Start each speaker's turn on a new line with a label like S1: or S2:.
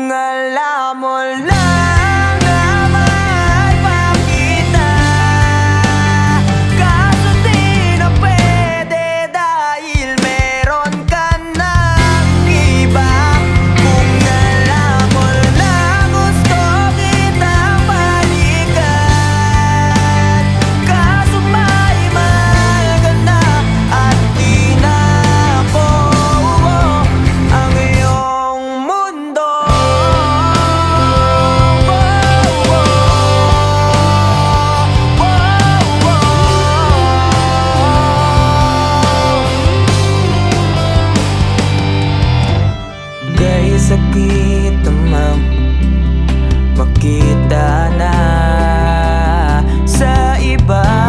S1: Kung alam mo lang na mahal pa kita, kaso di na pwede dahil meron ka ng iba. Kung alam mo lang gusto kitang balikan, kaso may mahal ka na at di na ako ang iyong mundo. Kay sakit naman makita na sa iba.